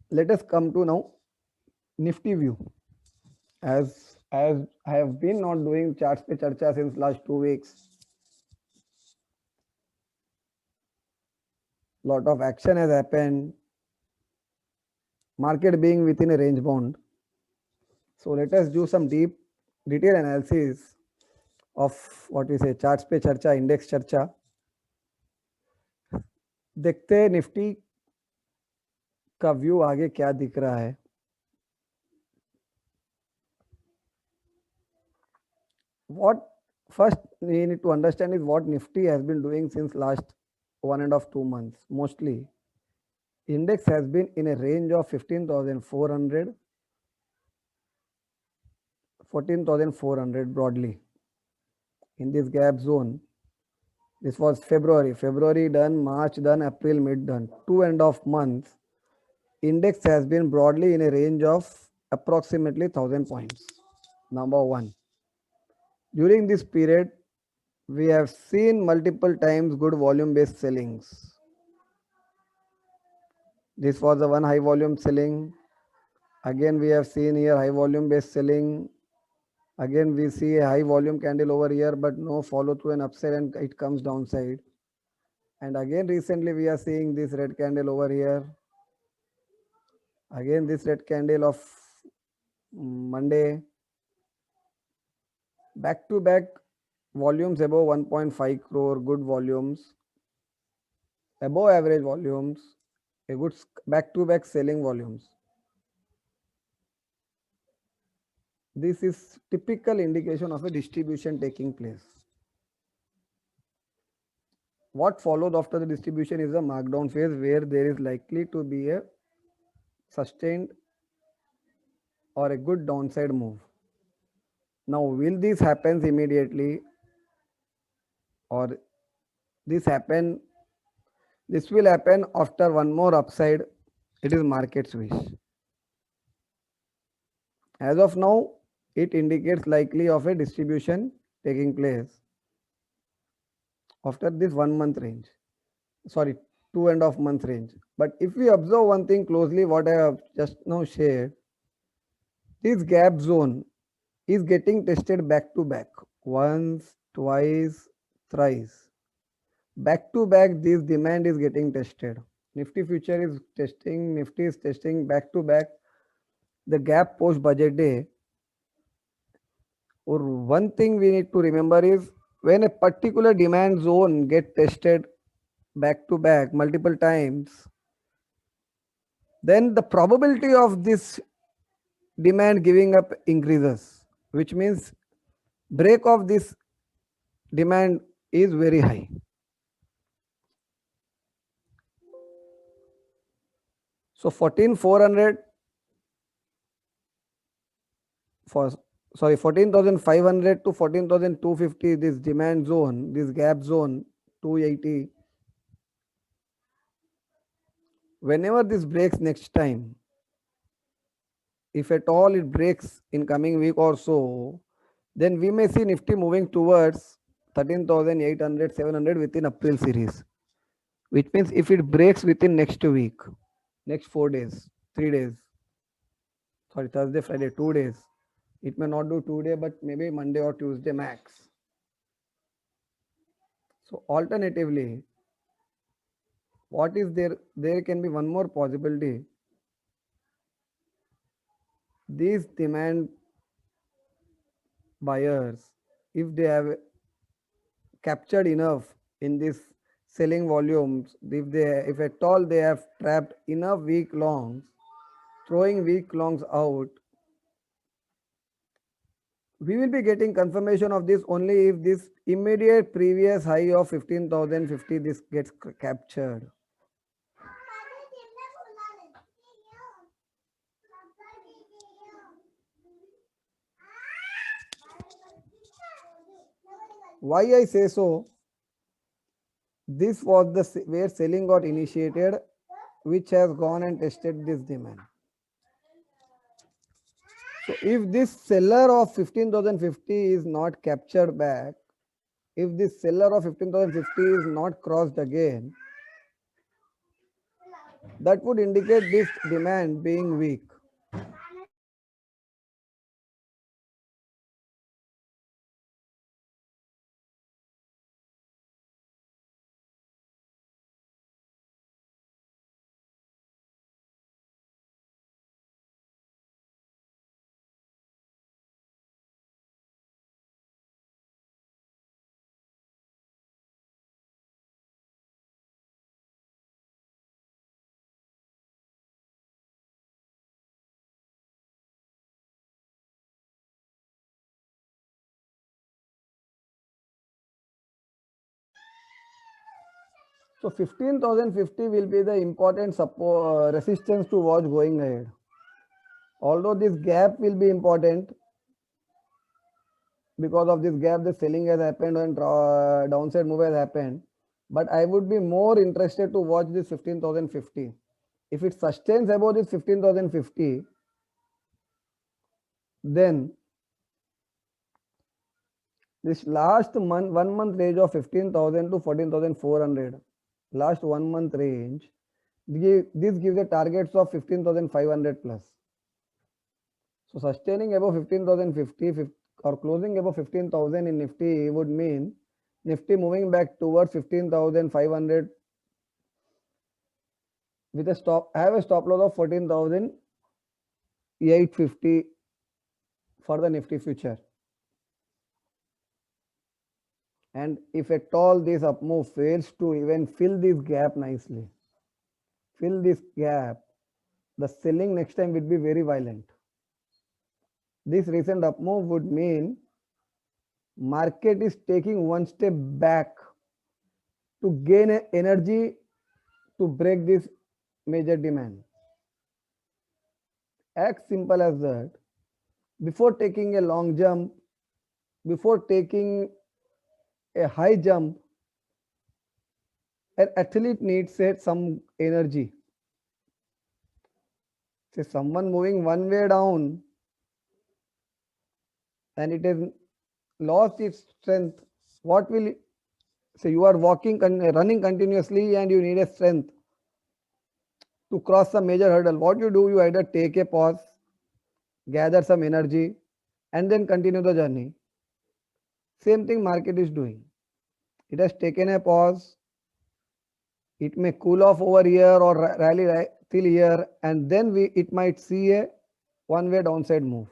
Let us come to now Nifty view. As I have been not doing charts pe charcha since last 2 weeks. Lot of action has happened. Market being within a range bound. So let us do some deep detail analysis of what we say charts पे चर्चा index चर्चा देखते हैं Nifty का view आगे क्या दिख रहा है what first we need to understand is what nifty has been doing since last 1.5 2 months mostly index has been in a range of 15,400 14,400 broadly in this gap zone. This was February done, March done, April mid done. 2.5 months. Index has been broadly in a range of approximately 1,000 points. Number one. During this period, we have seen multiple times good volume based sellings. This was the one high volume selling. Again, we have seen here high volume based selling. Again, we see a high volume candle over here, but no follow through and upside, and it comes downside. And again, recently we are seeing this red candle over here. Again, this red candle of Monday. Back to back volumes above 1.5 crore, good volumes, above average volumes, a good back to back selling volumes. This is typical indication of a distribution taking place. What followed after the distribution is a markdown phase where there is likely to be a sustained or a good downside move. Now, will this happens immediately or this happen? This will happen after one more upside. It is market's wish. As of now, it indicates likely of a distribution taking place after this 1 month range. Sorry, 2.5 month range. But if we observe one thing closely, what I have just now shared, this gap zone is getting tested back to back once, twice, thrice. Back to back, this demand is getting tested. Nifty future is testing, Nifty is testing back to back the gap post budget day. Or one thing we need to remember is when a particular demand zone get tested back to back multiple times, then the probability of this demand giving up increases, which means break of this demand is very high. So 14,400 for 14,500 to 14,250 this demand zone, this gap zone 280. Whenever this breaks next time, if at all it breaks in coming week or so, then we may see Nifty moving towards 13,800, 700 within April series, which means if it breaks within next week, next 4 days, 3 days, sorry, Thursday, Friday, 2 days, it may not do 2 days, but maybe Monday or Tuesday max. So alternatively, what is there? There can be one more possibility. These demand buyers, if they have captured enough in this selling volumes, if at all they have trapped enough week longs, throwing week longs out, we will be getting confirmation of this only if this immediate previous high of 15,050 this gets captured. Why I say so? This was the where selling got initiated, which has gone and tested this demand. So if this seller of 15,050 is not captured back, if this seller of 15,050 is not crossed again, That would indicate this demand being weak. So 15,050 will be the important support resistance to watch going ahead. Although this gap will be important, because of this gap the selling has happened and downside move has happened, but I would be more interested to watch this 15,050. If it sustains above this 15,050, then this last month 1 month range of 15,000 to 14,400, last 1 month range, this gives the targets of 15,500 plus. So sustaining above 15,050 or closing above 15,000 in Nifty would mean Nifty moving back towards 15,500 with a stop. I have a stop loss of 14,850 for the Nifty future. And if at all this up move fails to even fill this gap nicely, fill this gap, the selling next time will be very violent. This recent up move would mean market is taking one step back to gain energy to break this major demand. As simple as that. Before taking a long jump, before taking a high jump, an athlete needs some energy. Say someone moving one way down and it has lost its strength. What will it, say you are walking running continuously and you need a strength to cross some major hurdle. What you do, you either take a pause, gather some energy, and then continue the journey. Same thing market is doing. It has taken a pause. It may cool off over here or rally till here, and then it might see a one-way downside move.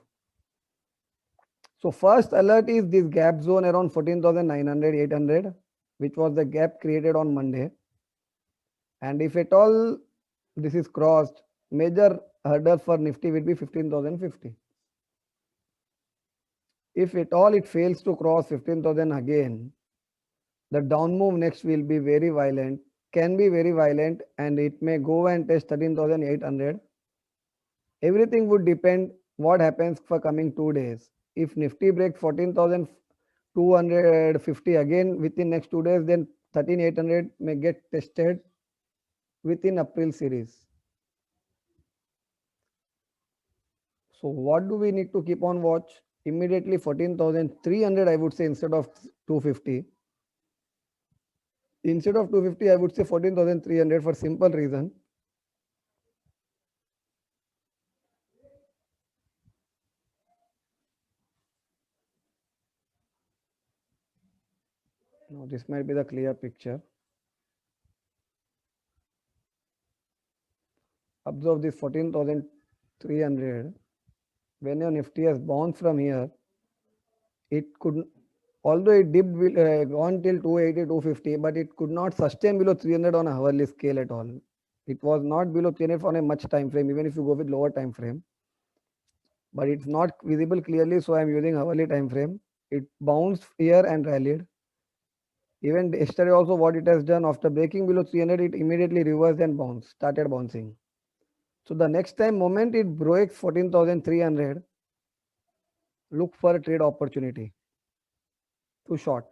So first alert is this gap zone around 14,900, 800, which was the gap created on Monday. And if at all this is crossed, major hurdle for Nifty will be 15,050. If at all it fails to cross 15,000 again, the down move next will be very violent, can be very violent, and it may go and test 13,800. Everything would depend what happens for coming 2 days. If Nifty breaks 14,250 again within next 2 days, then 13,800 may get tested within April series. So what do we need to keep on watch? Immediately 14,300 I would say instead of 250. Instead of 250 I would say 14,300 for simple reason. Now this might be the clear picture. Observe this 14,300. When your Nifty has bounced from here, it could, although it dipped gone till 280, 250, but it could not sustain below 300 on a hourly scale at all. It was not below 300 on a much time frame, even if you go with lower time frame. But it's not visible clearly, so I'm using hourly time frame. It bounced here and rallied. Even yesterday also what it has done, after breaking below 300, it immediately reversed and bounced, started bouncing. So the next time moment it breaks 14,300, look for a trade opportunity to short.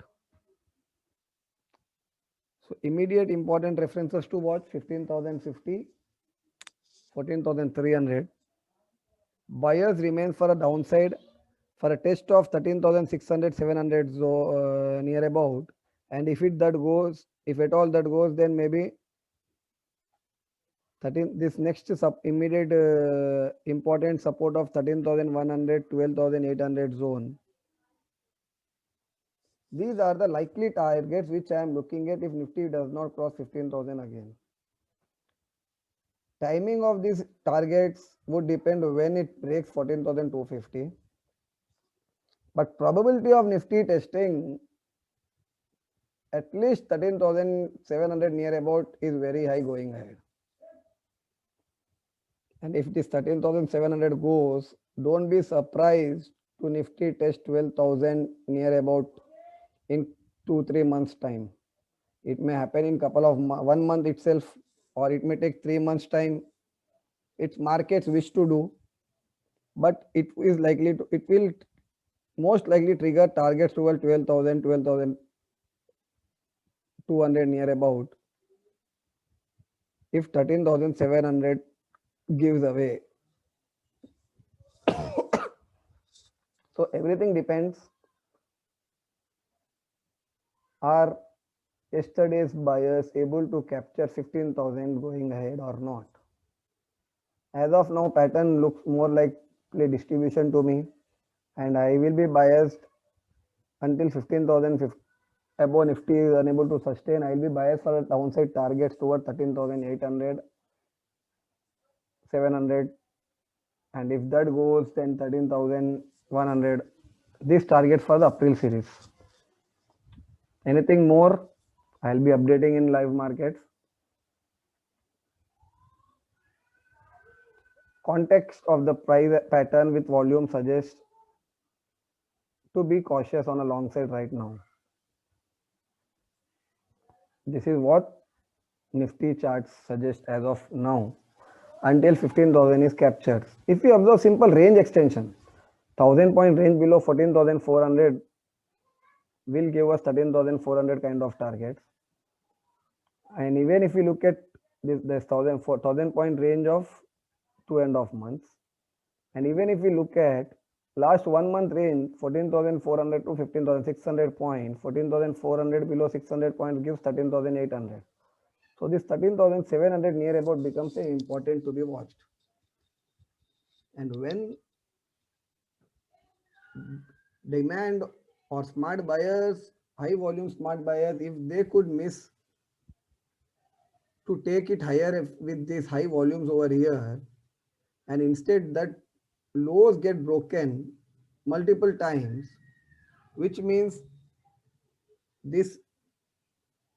So immediate important references to watch: 15,050, 14,300. Buyers remain for a downside for a test of 13,600, 700 near about. And if it that goes, if at all that goes, then maybe 13, this next immediate important support of 13,100, 12,800 zone. These are the likely targets which I am looking at if Nifty does not cross 15,000 again. Timing of these targets would depend when it breaks 14,250. But probability of Nifty testing at least 13,700 near about is very high going ahead. And if this 13,700 goes, don't be surprised to Nifty test 12,000 near about in 2-3 months time. It may happen in couple of 1 month itself, or it may take 3 months time. It's markets wish to do, but it is likely to, it will most likely trigger targets toward 12,000, 12,200 near about if 13,700 gives away. So everything depends. Are yesterday's buyers able to capture 15,000 going ahead or not? As of now, pattern looks more like play distribution to me, and I will be biased until 15,000 above Nifty is unable to sustain. I will be biased for downside targets toward 13,800, 700, and if that goes, then 13,100. This target for the April series. Anything more? I'll be updating in live markets. Context of the price pattern with volume suggests to be cautious on a long side right now. This is what Nifty charts suggest as of now until 15,000 is captured. If you observe simple range extension, 1,000 point range below 14,400 will give us 13,400 kind of targets. And even if you look at this 1,000 point range of 2.5 months, and even if we look at last 1 month range 14,400 to 15,600 point, 14,400 below 600 points gives 13,800. So this 13,700 near about becomes important to be watched. And when demand or smart buyers, high volume smart buyers, if they could miss to take it higher with these high volumes over here, and instead that lows get broken multiple times, which means these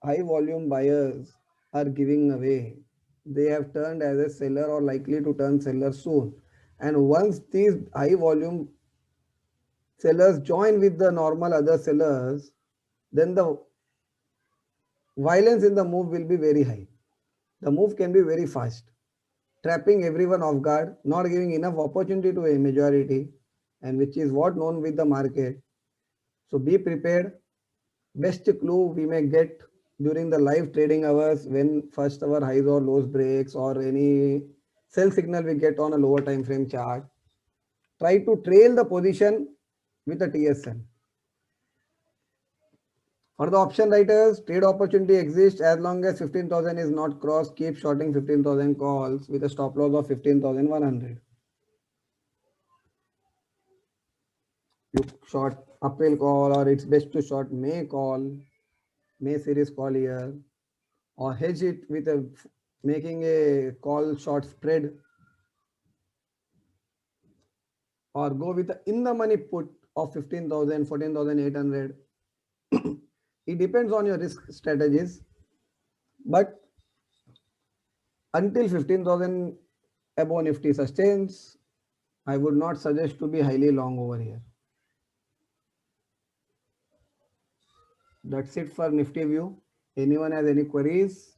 high volume buyers are giving away. They have turned as a seller or likely to turn seller soon. And once these high volume sellers join with the normal other sellers, then the violence in the move will be very high. The move can be very fast, trapping everyone off guard, not giving enough opportunity to a majority, and which is what known with the market. So be prepared. Best clue we may get during the live trading hours when first our highs or lows breaks or any sell signal we get on a lower time frame chart. Try to trail the position with a TSL. For the option writers, trade opportunity exists as long as 15,000 is not crossed. Keep shorting 15,000 calls with a stop loss of 15,100. You short April call, or it's best to short May call, May series call here, or hedge it with a making a call short spread, or go with the in the money put of 15,000, 14,800. It depends on your risk strategies, but until 15,000 above Nifty sustains, I would not suggest to be highly long over here. That's it for Nifty view. Anyone has any queries?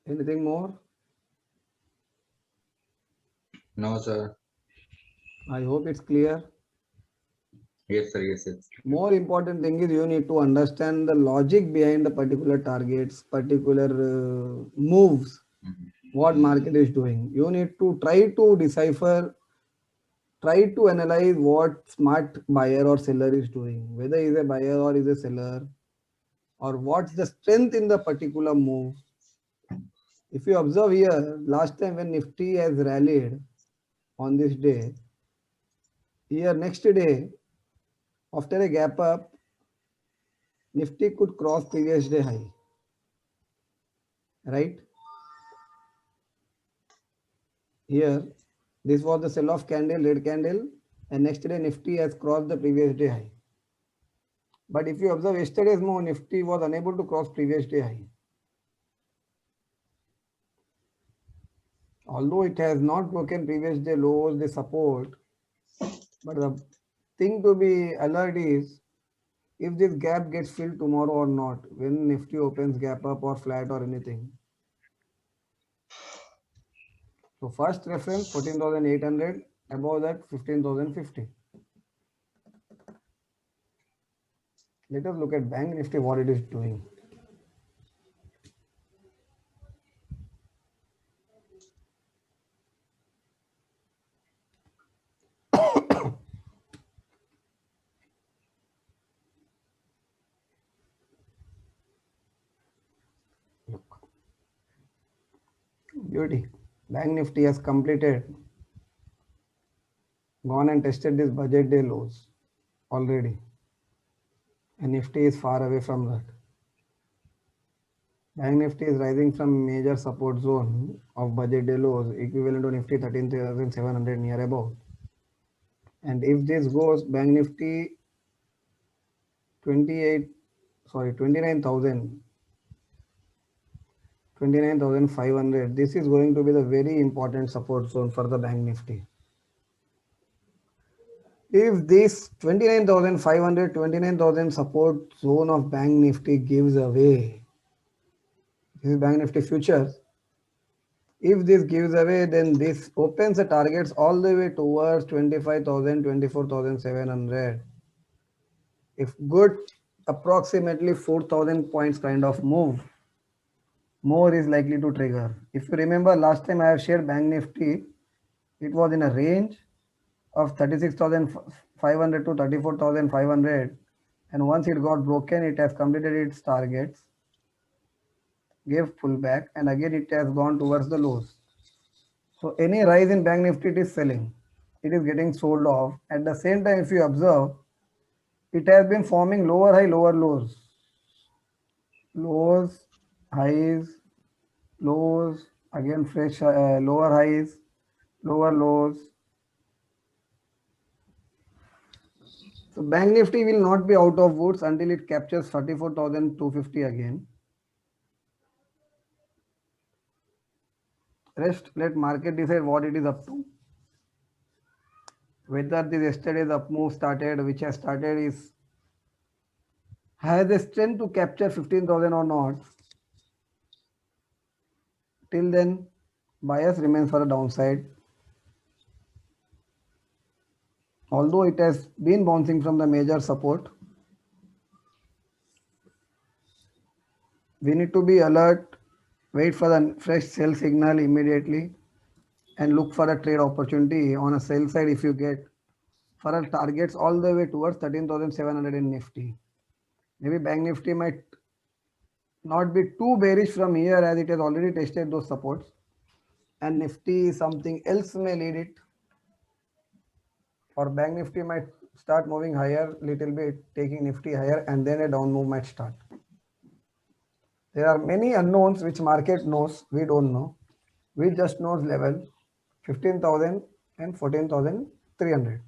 Anything more? No, sir. I hope it's clear. Yes, sir. Yes, yes. More important thing is you need to understand the logic behind the particular targets, particular moves, what market is doing. You need to try to decipher, try to analyze what smart buyer or seller is doing, whether is a buyer or is a seller, or what's the strength in the particular move. If you observe here, last time when Nifty has rallied on this day, here next day, after a gap up, Nifty could cross previous day high, right? Here, this was the sell-off candle, red candle, and next day Nifty has crossed the previous day high. But if you observe yesterday's move, Nifty was unable to cross previous day high. Although it has not broken previous day lows, the support, but the thing to be alert is if this gap gets filled tomorrow or not, when Nifty opens gap up or flat or anything. So first reference 14,800, above that 15,050. Let us look at Bank Nifty, what it is doing. Look. Beauty. Bank Nifty has completed, gone and tested this budget day lows already. And Nifty is far away from that. Bank Nifty is rising from major support zone of budget day lows equivalent to Nifty 13,700 near about. And if this goes, Bank Nifty 29,000, 29,500. This is going to be the very important support zone for the Bank Nifty. If this 29,500, 29,000 support zone of Bank Nifty gives away, this is Bank Nifty futures. If this gives away, then this opens the targets all the way towards 25,000, 24,700. If good, approximately 4,000 points kind of move, more is likely to trigger. If you remember last time I have shared Bank Nifty, it was in a range of 36,500 to 34,500, and once it got broken, it has completed its targets, gave pullback, and again it has gone towards the lows. So any rise in Bank Nifty, it is selling, it is getting sold off. At the same time, if you observe, it has been forming lower high, lower lows, lows, highs, lows, again fresh lower highs, lower lows. So Bank Nifty will not be out of woods until it captures 34,250 again. Rest, let market decide what it is up to. Whether this yesterday's up move started, which has started, has the strength to capture 15,000 or not. Till then, bias remains for the downside. Although it has been bouncing from the major support, we need to be alert, wait for the fresh sell signal immediately, and look for a trade opportunity on a sell side if you get for our targets all the way towards 13,700 in Nifty. Maybe Bank Nifty might not be too bearish from here as it has already tested those supports, and Nifty something else may lead it, or Bank Nifty might start moving higher little bit, taking Nifty higher, and then a down move might start. There are many unknowns which market knows, we don't know. We just knows level 15,000 and 14,300.